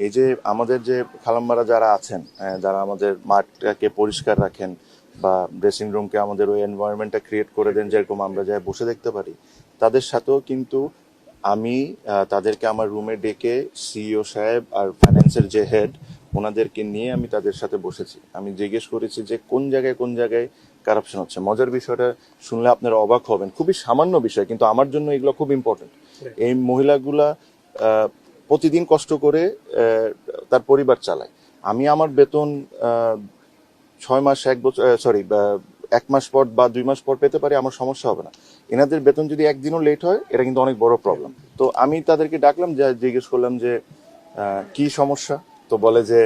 এই যে আমাদের যে খালাম্মারা যারা আছেন, যারা আমাদের মাঠটাকে পরিষ্কার রাখেন বা ড্রেসিং রুমকে আমাদের ওই এনভায়রনমেন্টটা ক্রিয়েট করে দেন যেরকম আমরা যাই বসে দেখতে পারি, তাদের সাথেও কিন্তু আমি তাদেরকে আমার রুমে ডেকে সিইও সাহেব আর ফাইন্যান্সের যে হেড ওনাদেরকে নিয়ে আমি তাদের সাথে বসেছি। আমি জিজ্ঞেস করেছি যে কোন জায়গায় কারাপশন হচ্ছে। মজার বিষয়টা শুনলে আপনারা অবাক হবেন, খুবই সামান্য বিষয় কিন্তু আমার জন্য এগুলো খুব ইম্পর্টেন্ট। এই মহিলাগুলা প্রতিদিন কষ্ট করে তার পরিবার চালায়। আমি আমার বেতন 6 মাস 1 বছর সরি 1 মাস পর বা 2 মাস পর পেতে পারি, আমার সমস্যা হবে না। এনাদের বেতন যদি একদিনও লেট হয় এটা কিন্তু অনেক বড় প্রবলেম। তো আমি তাদেরকে ডাকলাম, যে জিজ্ঞেস করলাম যে কি সমস্যা। তো বলে যে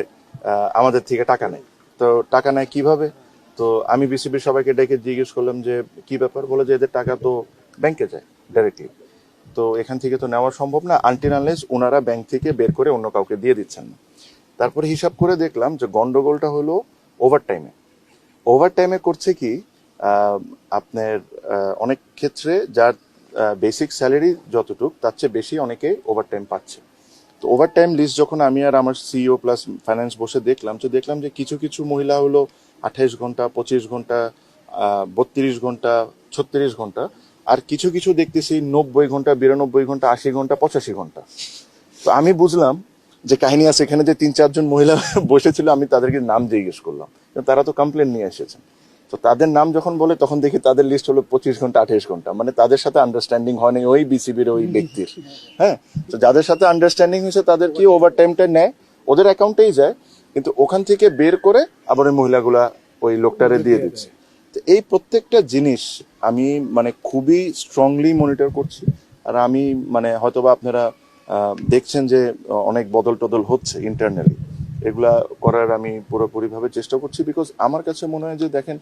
আমাদের থেকে টাকা নেয়। তো টাকা নেয় কিভাবে? তো আমি বিসিবির সবাইকে ডেকে জিজ্ঞেস করলাম যে কি ব্যাপার। বলে যে এদের টাকা তো ব্যাংকে যায় ডাইরেক্টলি, তো এখান থেকে তো নেওয়া সম্ভব না আনটিল আনলেস ওনারা ব্যাংক থেকে বের করে অন্য কাউকে দিয়ে দিচ্ছেন না। তারপরে হিসাব করে দেখলাম যে গন্ডগোলটা হলো ওভারটাইমে করছে কি, আপনার অনেক ক্ষেত্রে যার বেসিক স্যালারি যতটুক তার চেয়ে বেশি অনেকে ওভারটাইম পাচ্ছে। তো ওভারটাইম লিস্ট যখন আমি আর আমার সিইও প্লাস ফাইন্যান্স বসে দেখলাম, তো দেখলাম যে কিছু কিছু মহিলা হলো 28 ঘন্টা, 25 ঘন্টা, 32 ঘন্টা, 36 ঘন্টা, আর কিছু কিছু দেখতেছি 90 ঘন্টা, 92 ঘন্টা, 80 ঘন্টা, 85 ঘন্টা। তো আমি বুঝলাম যে কাহিনী আছে এখানে। যে 3-4 জন মহিলা বসেছিল, আমি তাদেরকে নাম জিজ্ঞেস করলাম, তারা তো কমপ্লেন নিয়ে এসেছেন। তো তাদের নাম যখন বলে তখন দেখি তাদের লিস্ট হলো 25 ঘন্টা, 28 ঘন্টা। মানে তাদের সাথে আন্ডারস্ট্যান্ডিং হয়নি ওই বিসিবির ওই ব্যক্তির। হ্যাঁ, তো যাদের সাথে আন্ডারস্ট্যান্ডিং হয়েছে তাদের কি ওভারটাইমটা নেয়, ওদের অ্যাকাউন্টেই যায়, কিন্তু ওখান থেকে বের করে আবার ওই মহিলাগুলা ওই লোকটারে দিয়ে দিচ্ছে। তো এই প্রত্যেকটা জিনিস আমি মানে খুবই স্ট্রংলি মনিটর করছি। আর আমি মানে হয়তোবা আপনারা দেখছেন যে অনেক বদল টদল হচ্ছে ইন্টারনালি, এগুলা করার আমি পুরোপুরিভাবে চেষ্টা করছি। বিকজ আমার কাছে মনে হয় যে দেখেন,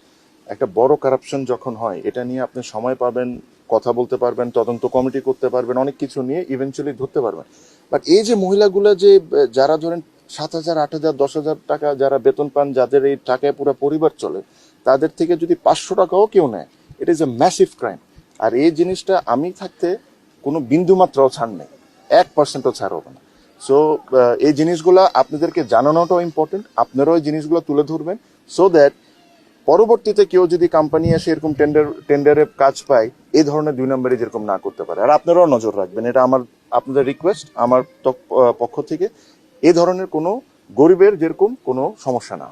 একটা বড় কারাপশন যখন হয় এটা নিয়ে আপনি সময় পাবেন, কথা বলতে পারবেন, তদন্ত কমিটি করতে পারবেন, অনেক কিছু নিয়ে ইভেনচুয়ালি ধরতে পারবেন। বাট এই যে মহিলাগুলা যে যারা ধরেন 7,000, 8,000, 10,000 টাকা যারা বেতন পান, যাদের এই টাকায় পুরো পরিবার চলে, তাদের থেকে যদি 500 টাকাও কেউ নেয়, it is a massive crime. আর এই জিনিসটা আমি থাকতে কোনো বিন্দু মাত্রাও ছাড় নেই, 1%ও ছাড় হবে না। সো এই জিনিসগুলা আপনাদেরকে জানানোটাও ইম্পর্টেন্ট, আপনারাও এই জিনিসগুলো তুলে ধরবেন, সো দ্যাট পরবর্তীতে কেউ যদি কোম্পানি এসে এরকম টেন্ডারে কাজ পায়, এই ধরনের 2 নম্বরে যেরকম না করতে পারে। আর আপনারাও নজর রাখবেন, এটা আমার আপনাদের রিকোয়েস্ট আমার পক্ষ থেকে, এই ধরনের কোনো গরিবের যেরকম কোনো সমস্যা না হয়।